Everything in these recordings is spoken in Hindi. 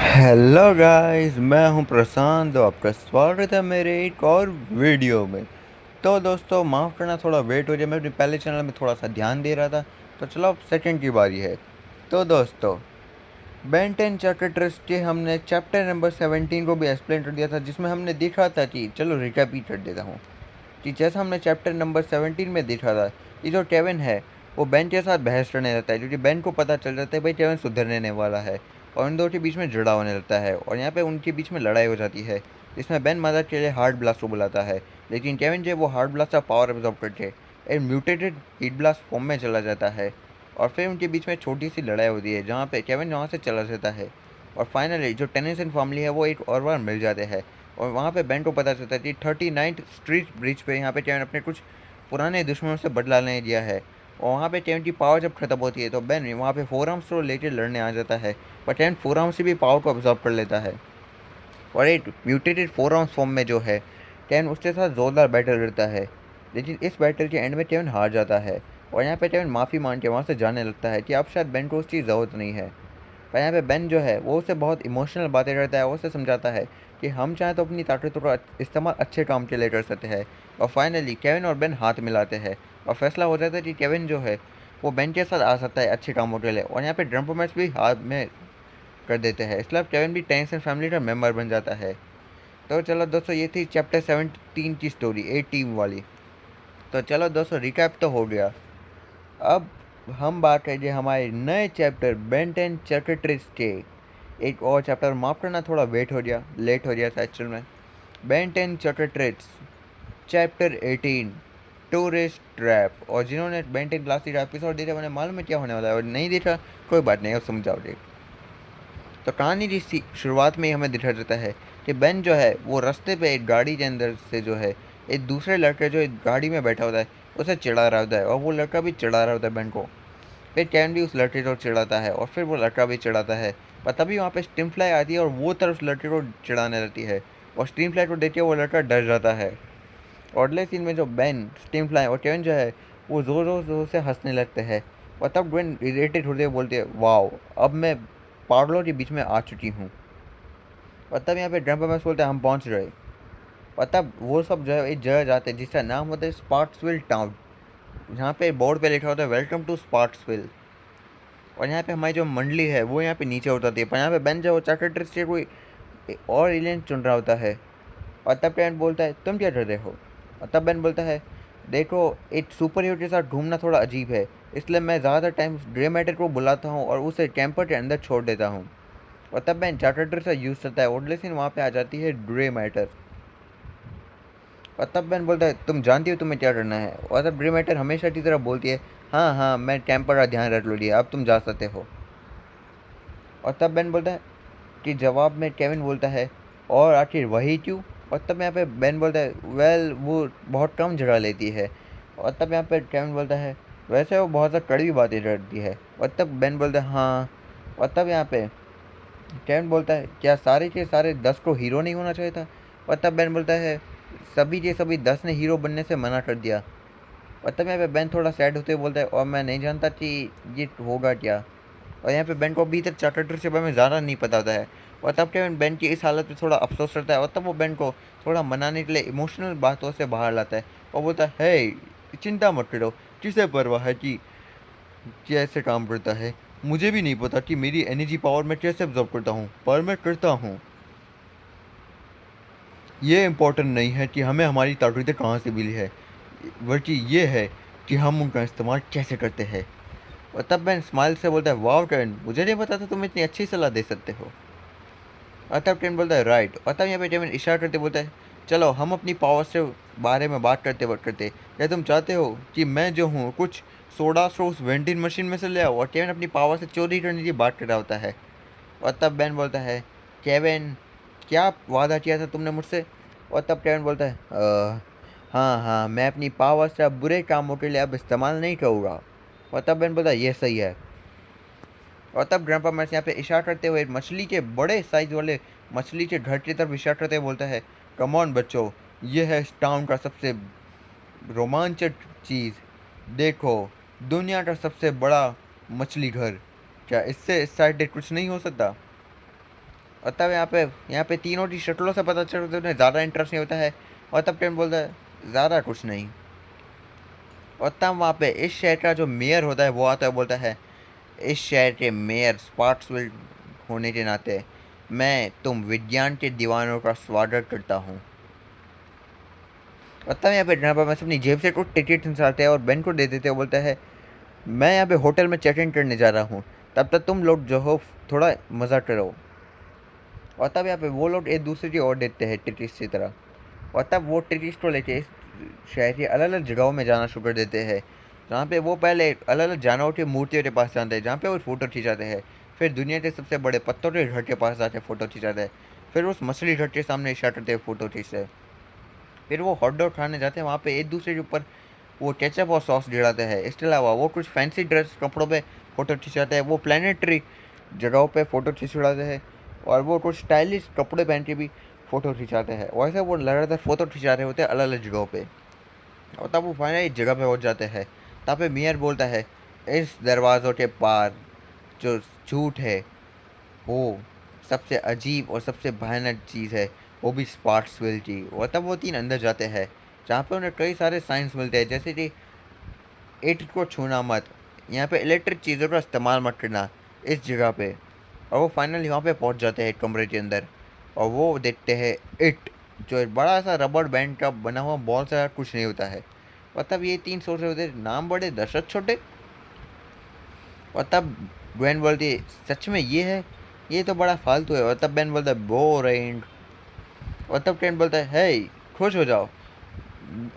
हेलो गाइस, मैं हूं प्रशांत। तो आपका स्वागत है मेरे एक और वीडियो में। तो दोस्तों, माफ़ करना, थोड़ा वेट हो जाए। मैं अपने पहले चैनल में थोड़ा सा ध्यान दे रहा था। तो चलो, अब सेकंड की बारी है। तो दोस्तों, बेन 10 चैप्टर ट्रस्ट के हमने चैप्टर नंबर 17 को भी एक्सप्लेन कर दिया था, जिसमें हमने देखा था कि चलो रिकैप ही कर देता हूँ कि जैसा हमने चैप्टर नंबर 17 में देखा था कि जो केविन है वो बेन के साथ बहस करने लगता है, क्योंकि बेन को पता चल जाता है भाई केविन सुधरने वाला है। और उन दो के बीच में झगड़ा होने लगता है और यहाँ पे उनके बीच में लड़ाई हो जाती है, जिसमें बेन मदद के लिए हार्ड ब्लास्ट को बुलाता है। लेकिन केविन जो वो हार्ड ब्लास्ट का पावर एब्जॉर्ब करके एक म्यूटेटेड हीट ब्लास्ट फॉर्म में चला जाता है। और फिर उनके बीच में छोटी सी लड़ाई होती है, जहाँ पे केविन वहाँ से चला जाता है। और फाइनली जो टेनिसन फैमिली है वो एक और बार मिल जाते हैं। और वहाँ पे बेन को पता चलता है कि 39th स्ट्रीट ब्रिज पे यहाँ पे केविन अपने कुछ पुराने दुश्मनों से बदला लेने दिया है। और वहाँ पे केविन की पावर जब खत्म होती है तो बेन वहाँ पे फोर आर्म्स को लेकर लड़ने आ जाता है। पर केविन फोर आर्म्स से भी पावर को ऑब्जॉर्व कर लेता है और एक म्यूटेटेड फोर आर्म्स फॉर्म में जो है केविन उसके साथ ज़ोरदार बैटल करता है। लेकिन इस बैटल के एंड में केविन हार जाता है। और यहाँ पे केविन माफ़ी मांग के वहाँ से जाने लगता है कि अब शायद बेन को उसकी ज़रूरत नहीं है। पर यहाँ पे बेन जो है वो उससे बहुत इमोशनल बातें करता है। वो उसे समझाता है कि हम चाहें तो अपनी ताकतों का इस्तेमाल अच्छे काम के लिए कर सकते हैं। और फाइनली केविन और बेन हाथ मिलाते हैं और फैसला हो जाता है कि केविन जो है वो बेन के साथ आ सकता है अच्छे कामों के लिए। और यहाँ पे ड्रम्प मैच भी हाथ में कर देते हैं, इसलिए अब केविन भी टेंस एंड फैमिली का मेम्बर बन जाता है। तो चलो दोस्तों, ये थी चैप्टर 17 की स्टोरी, ए टीम वाली। तो चलो दोस्तों, रिकैप तो हो गया। अब हम बात करेंगे हमारे नए चैप्टर बेन 10 चैप्टर ट्रिक्स के। एक और चैप्टर, माफ़ करना थोड़ा वेट हो गया, लेट हो गया था एक्चुअल में। Ben 10 chapter tricks chapter 18 tourist trap. और जिन्होंने बेन 10 क्लास का एपिसोड देखा उन्हें मालूम है क्या होने वाला है, और नहीं देखा कोई बात नहीं, अब समझाओगे। तो कहानी की शुरुआत में ही हमें दिखा जाता है कि बेन जो है वो रास्ते पे एक गाड़ी के अंदर से जो है एक दूसरे लड़के जो एक गाड़ी में बैठा होता है उसे चिढ़ा रहा होता है, और वो लड़का भी चिढ़ा रहा होता है बेन को। फिर कैन भी उस लड़के को चिढ़ाता है और फिर वो लड़का भी चिढ़ाता है। पर तभी वहाँ पे स्टीम फ्लाई आती है और वो तरफ उस लड़के को चिढ़ाने लगती है। और स्टीम फ्लाई को देख के वो लड़का डर जाता है। और अगले सीन में जो बेन, स्टीम फ्लाई और केविन जो है वो ज़ोर ज़ोर ज़ोर से हंसने लगते हैं। और तब ग्वेन इरिटेट होते हुए बोलती है, वाओ, अब मैं पागलों के बीच में आ चुकी हूँ। और तब यहाँ पे ड्रम्पर में बोलते हैं, हम पहुँच रहे। और तब वो सब जो है एक जगह जाते हैं जिसका नाम होता है स्पार्क्सविल टाउन। यहाँ पे बोर्ड पे लिखा होता है, वेलकम टू स्पार्क्सविल। और यहाँ पे हमारी जो मंडली है वो यहाँ पे नीचे उतरती है। पर यहाँ पे बेन जो चैटर से कोई और एलियन चुन रहा होता है। और तब कैन बोलता है, तुम क्या कर रहे हो? और तब बेन बोलता है, देखो, एक सुपर हीरो के साथ घूमना थोड़ा अजीब है, इसलिए मैं ज़्यादातर टाइम ग्रे मैटर को बुलाता हूँ और उसे कैंपर के अंदर छोड़ देता हूँ। और तब बेन चार्टर से यूज़ करता है और लेकिन वहाँ पे आ जाती है ग्रे मैटर। और तब बेन बोलता है, तुम जानती हो तुम्हें क्या करना है? और तब ग्रे मैटर हमेशा की तरह बोलती है, हाँ हाँ, मैं कैंपर का ध्यान रख लूँगी, अब तुम जा सकते हो। और तब बेन बोलता है कि जवाब में केविन बोलता है, और आखिर वही क्यों? और तब यहाँ पे बेन बोलता है, वेल, वो बहुत कम जगह लेती है। और तब यहाँ पे केविन बोलता है, वैसे वो बहुत ज़्यादा कड़वी बातें करती है। और तब बेन बोलता है, हाँ। और तब यहाँ पे केविन बोलता है, क्या सारे के सारे 10 को हीरो नहीं होना चाहिए था? और तब बेन बोलता है, सभी के सभी 10 ने हीरो बनने से मना कर दिया। और तब यहाँ पे बेन थोड़ा सैड होते हुए बोलता है, और मैं नहीं जानता कि ये होगा क्या। और यहाँ पे बेन को अभी तक चार्टर के बारे में ज़्यादा नहीं पता होता है। और तब केविन बेन की इस हालत पे थोड़ा अफसोस करता है, और तब वो बेन को थोड़ा मनाने के लिए इमोशनल बातों से बाहर लाता है और बोलता है, हे, चिंता मत करो, किसे परवाह है कि कैसे काम करता है। मुझे भी नहीं पता कि मेरी एनर्जी पावर मैं कैसे ऑब्जॉर्व करता हूँ, पर मैं करता हूँ। ये इम्पोर्टेंट नहीं है कि हमें हमारी ताकतें कहाँ से मिली है, बल्कि ये है कि हम उनका इस्तेमाल कैसे करते हैं। और तब बेन स्माइल से बोलता है, वाह केविन, मुझे नहीं पता था तुम इतनी अच्छी सलाह दे सकते हो। और तब केविन बोलता है, राइट। और तब यहाँ पे केविन इशारा करते बोलता है, चलो हम अपनी पावर से बारे में बात करते वक्त करते, क्या तुम चाहते हो कि मैं जो हूँ कुछ सोडा स्ट्रोस वेंटिंग मशीन में से ले आओ? और केविन अपनी पावर से चोरी करने की बात कर रहा होता है। और तब बेन बोलता है, केविन, क्या वादा किया था तुमने मुझसे? और तब केविन बोलता है, हाँ हाँ, मैं अपनी पावर से अब बुरे कामों के लिए अब इस्तेमाल नहीं करूँगा। और तब बेन बोलता है, ये सही है। और तब ग्रैंडपा मैक्स यहाँ पे इशारा करते हुए मछली के बड़े साइज वाले मछली के घर की तरफ इशारा करते हुए बोलता है, कम ऑन बच्चों, ये है इस टाउन का सबसे रोमांचक चीज़। देखो, दुनिया का सबसे बड़ा मछली घर, क्या इससे एक्साइटेड कुछ नहीं हो सकता? और तब यहाँ पे तीनों की शक्लों से पता चलता है उन्हें ज़्यादा इंटरेस्ट नहीं होता है। और तब ट्रेन बोलता है ज़्यादा कुछ नहीं। और तब वहाँ पे इस शहर का जो मेयर होता है वो आता है, बोलता है इस शहर के मेयर स्पार्क्सविल होने के नाते मैं तुम विज्ञान के दीवानों का स्वागत करता हूँ। और तब यहाँ पे ड्राइवर में अपनी जेब से कुछ टिकट निकालते हैं और बेन को दे देते हैं। बोलता है मैं यहाँ पे होटल में चेक इन करने जा रहा हूँ, तब तक तुम लोग जो हो थोड़ा मज़ा करो। और तब यहाँ पे वो लोग एक दूसरे की ओर देते हैं टिकट की तरह। और तब वो टिकट को लेके इस शहर की अलग अलग जगहों में जाना शुरू कर देते हैं, जहाँ पे वो पहले अलग अलग जानवरों की मूर्तियों के पास जाते हैं, जहाँ पे वो फ़ोटो खिंचाते हैं। फिर दुनिया के सबसे बड़े पत्थरों के घर के पास जाके फ़ोटो खिंचाते हैं। फिर उस मछली घर के सामने इशारा करते हुए फ़ोटो खींचते हैं। फिर वो हॉट डॉग खाने जाते हैं, वहाँ पे एक दूसरे के ऊपर वो केचप और सॉस गिराते हैं। इसके अलावा वो कुछ फैंसी ड्रेस कपड़ों पे फ़ोटो खिंचाते हैं, वो प्लानिटरी जगहों पे फ़ोटो खिंचवाते हैं, और वो कुछ स्टाइलिश कपड़े पहन के भी फ़ोटो खिंचाते हैं। वैसे वो लगातार फ़ोटो खिंचा रहे होते हैं अलग अलग जगहों पे। और तब वो फाइनली एक जगह पे पहुंच जाते हैं। तब पे मियर बोलता है इस दरवाज़ों के पार जो झूठ है वो सबसे अजीब और सबसे भयानक चीज़ है, वो भी स्पार्क्सविल की। और तब वो तीन अंदर जाते हैं, जहाँ पे उन्हें कई सारे साइंस मिलते हैं, जैसे कि इट को छूना मत, यहाँ पे इलेक्ट्रिक चीज़ों का इस्तेमाल मत करना इस जगह पे। और वो फाइनली वहाँ पे पहुँच जाते हैं एक कमरे के अंदर, और वो देखते हैं इट, जो एक बड़ा सा रबर बैंड का बना हुआ बॉल से कुछ नहीं होता है। और तब ये तीन सोच रहे होते नाम बड़े दशरथ छोटे। और तब ग्वेन बोलती है सच में ये है, ये तो बड़ा फालतू है। और तब बैन बोलता है बोरिंग। और तब ट्रेंट बोलता है हे खुश हो जाओ,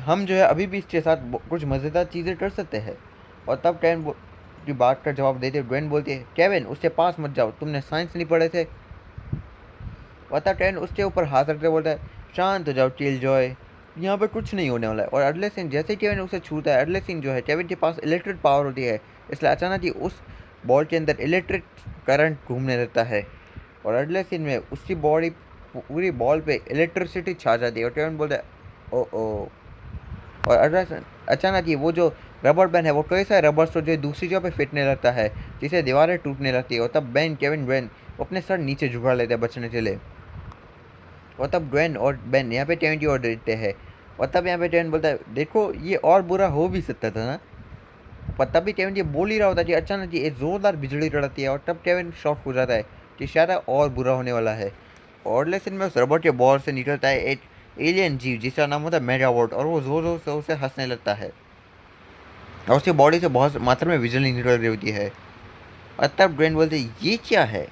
हम जो है अभी भी इसके साथ कुछ मज़ेदार चीज़ें कर सकते हैं। और तब ट्रेंट की बात का जवाब देते ग्वेन बोलती है केविन उसके पास मत जाओ, तुमने साइंस नहीं पढ़े थे। और तब ट्रेंट उसके ऊपर हाथ रखते बोलता है शांत हो जाओ चिल जॉय, यहाँ पे कुछ नहीं होने वाला है। और अगले सीन जैसे ही केविन उसे छूता है, अगले सीन जो है केविन के पास इलेक्ट्रिक पावर होती है, इसलिए अचानक ही उस बॉल के अंदर इलेक्ट्रिक करंट घूमने लगता है। और अगले सीन में उसकी बॉडी पूरी बॉल पे इलेक्ट्रिसिटी छा जाती है। और केविन बोलता है ओ ओ। और अचानक ही वो जो रबर बैंड है वो कई सारे रबर से जो दूसरी जगह पे फिटने लगता है, जिससे दीवारें टूटने लगती है। और तब बेन केविन ग्वेन अपने सर नीचे झुका लेते हैं बचने के लिए। और तब ग्वेन और बेन यहाँ पे केविन की ओर देखते हैं। और तब यहाँ पे केविन बोलता है देखो ये और बुरा हो भी सकता था ना। पर तभी केविन ये बोल ही रहा होता है कि अचानक ही एक ज़ोरदार बिजली कड़कती है, और तब केविन शॉक हो जाता है कि शायद और बुरा होने वाला है। और लेकिन में उस रोबोट के बॉल से निकलता है एक एलियन जीव जिसका नाम होता है मेगावॉट, और वो ज़ोर ज़ोर से उसे हंसने लगता है, और उसकी बॉडी से बहुत मात्रा में बिजली निकल रही होती है। और तब ग्वेन बोलते है ये क्या है।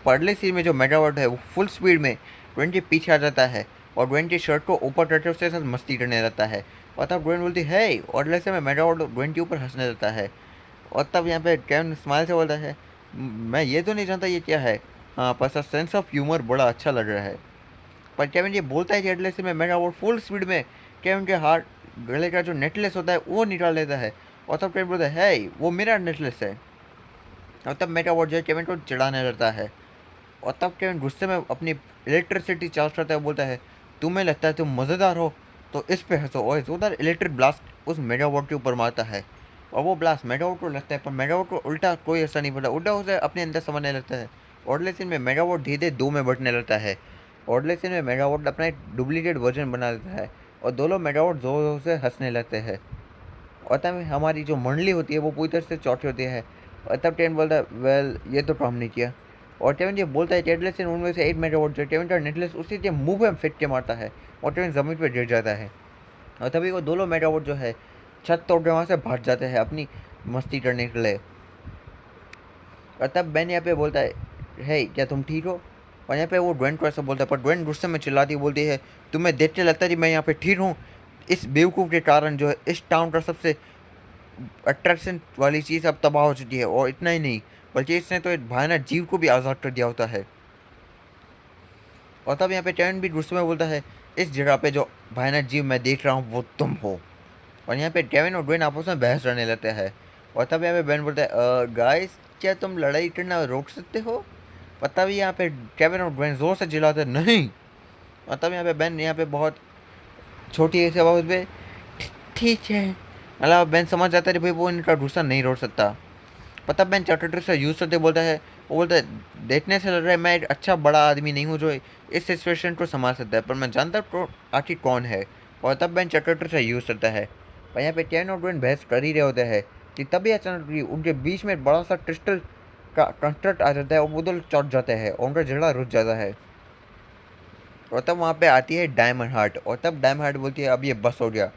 पहले सीन में जो मेगावॉट है वो फुल स्पीड में ग्वेन के पीछे आ जाता है, और ग्वेन की शर्ट को ऊपर करके उसके साथ मस्ती करने लगता है। और तब ग्वेन बोलती है और लेसे में मेगावॉट ग्वेन के ऊपर हंसने लगता है। और तब यहाँ पे केविन स्माइल से बोलता है मैं ये तो नहीं जानता ये क्या है, हाँ पर सेंस ऑफ ह्यूमर बड़ा अच्छा लग रहा है। पर केविन ये बोलता है कि एटलेस में मेगावॉट फुल स्पीड में केविन के हाथ गले का जो नेकलेस होता है वो निकाल लेता है। और तब केविन बोलता है वो मेरा नेकलेस है। और तब मेगावॉट जो है केविन को चिढ़ाने लगता है। और तब केविन गुस्से में अपनी इलेक्ट्रिसिटी चार्ज करता है, बोलता है तुम्हें लगता है तुम मज़ेदार हो तो इस पे हंसो। और जोरदार इलेक्ट्रिक ब्लास्ट उस मेगावॉट के ऊपर मारता है, और वो ब्लास्ट मेगावॉट को लगता है, पर मेगावॉट को उल्टा कोई असर नहीं पड़ता, उल्टा उसे अपने अंदर समझने लगता है। और सीन में मेगावॉट धीरे धीरे दो में बढ़ने लगता है। और सीन में मेगावॉट अपना एक डुप्लीकेट वर्जन बना लेता है, और दोनों मेगावॉट जोर जोर से हंसने लगते हैं। और तब हमारी जो मंडली होती है वो पूरी तरह से चौटी होती है। और तब टेन बोलता है वेल ये तो काम नहीं किया। और टेवन ये बोलता है टेडलेस उनमें से 8 मेगावॉट जो टेवन का नेकलेस उसी के मुंह पे फिट के मारता है, और टेवन ज़मीन पे गिर जाता है। और तभी वो दोनों मेगावॉट जो है छत तोड़ के वहाँ से भाग जाते हैं अपनी मस्ती करने के लिए। और तब बेन यहाँ पे बोलता है क्या तुम ठीक हो। और यहाँ पे वो ड्वेन को ऐसा बोलता है, पर ड्वेन गुस्से में चिल्लाती बोलती है तुम्हें देख के लगता है कि मैं यहाँ पे ठीक हूँ। इस बेवकूफ़ के कारण जो है इस टाउन का सबसे अट्रैक्शन वाली चीज़ अब तबाह हो चुकी है। और इतना ही नहीं बल्कि इसने तो एक भयानक जीव को भी आज़ाद कर दिया होता है। और तब यहाँ पे टर्न भी गुस्से में बोलता है इस जगह पे जो भयानक जीव मैं देख रहा हूँ वो तुम हो। और यहाँ पे केविन और ड्वेन आपस में बहस करने लगते हैं। और तब यहाँ पे बेन बोलता है गाइस क्या तुम लड़ाई करना रोक सकते हो। और तब यहाँ पे केविन और ड्वेन जोर से चिल्लाते हैं नहीं। और तब यहाँ पे बेन यहाँ पे बहुत छोटी ऐसी आवाज़ में ठीक है, मतलब बेन समझ जाता है भाई वो इनका गुस्सा नहीं रोक सकता। पता बेन चैटर से यूज़ करते बोलता है वो बोलता है देखने से लग रहा है मैं एक अच्छा बड़ा आदमी नहीं हूँ जो इस सिचुएशन को संभाल सकता है, पर मैं जानता हूँ आखिर कौन है। और तब बेन चैप्टर से यूज़ करता है। और यहाँ पे चैन और ग्वेन बहस कर ही रहे होते हैं कि तभी अचानक उनके बीच में बड़ा सा क्रिस्टल का कंस्ट्रक्ट आ जाता है और वो दोनों चौंक जाते हैं और उनका झगड़ा रुक जाता है। और तब वहाँ पे आती है डायमंड हार्ट और तब डायमंड हार्ट बोलती है अब ये बस हो गया।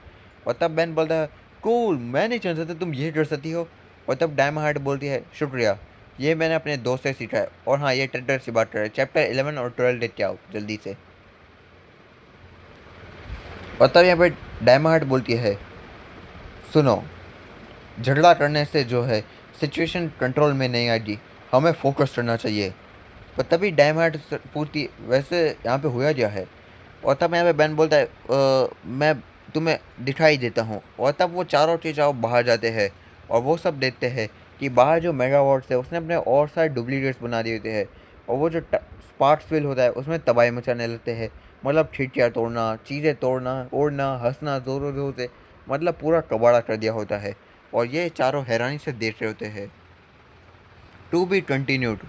और तब बैन बोलता है कूल, मैं नहीं चाहता था तुम ये कर सकती हो। और तब डायमंड हार्ट बोलती है शुक्रिया, ये मैंने अपने दोस्त से सीखा है। और हाँ, ये ट्रेडर से बात कर रहे हैं, चैप्टर 11 और 12 देख के आओ जल्दी से। और तब यहाँ पे डायमंड हार्ट बोलती है सुनो, झगड़ा करने से जो है सिचुएशन कंट्रोल में नहीं आएगी, हमें फोकस करना चाहिए। पर तभी डायमंड हार्ट पूछती वैसे यहाँ पे हुआ क्या है। और तब यहाँ पे बैन बोलता है मैं तुम्हें दिखाई देता हूँ। और तब वो चारों चीज़ बाहर जाते हैं और वो सब देखते हैं कि बाहर जो मेगावाट्स है उसने अपने और सारे डुप्लीकेट्स बना दिए होते हैं। और वो जो स्पार्क्स फील होता है उसमें तबाही मचाने लगते हैं। मतलब खिड़कियाँ तोड़ना, चीज़ें तोड़ना, उड़ना, हंसना ज़ोरों ज़ोर से, मतलब पूरा कबाड़ा कर दिया होता है। और ये चारों हैरानी से देख रहे होते हैं। To be continued.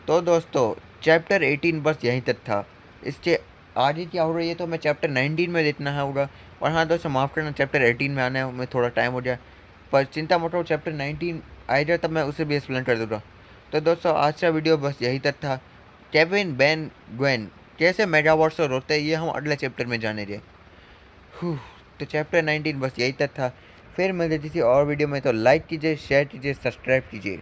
तो दोस्तों, चैप्टर 18 बस यहीं तक था। इसके आगे क्या हो रही है तो मैं चैप्टर 19 में देखना है होगा। और हाँ दोस्तों, माफ़ करना, चैप्टर 18 में आने में थोड़ा टाइम हो गया, पर चिंता मत करो, चैप्टर 19 आएगा तब मैं उसे भी एक्सप्लेन कर दूँगा। तो दोस्तों, आज का वीडियो बस यहीं तक था। केविन, बेन, ग्वेन कैसे मेगावॉट्स से रोते हैं ये हम अगले चैप्टर में जानेंगे। तो चैप्टर 19 बस यही तक था। फिर मिलते किसी और वीडियो में, तो लाइक कीजिए, शेयर कीजिए, सब्सक्राइब कीजिए।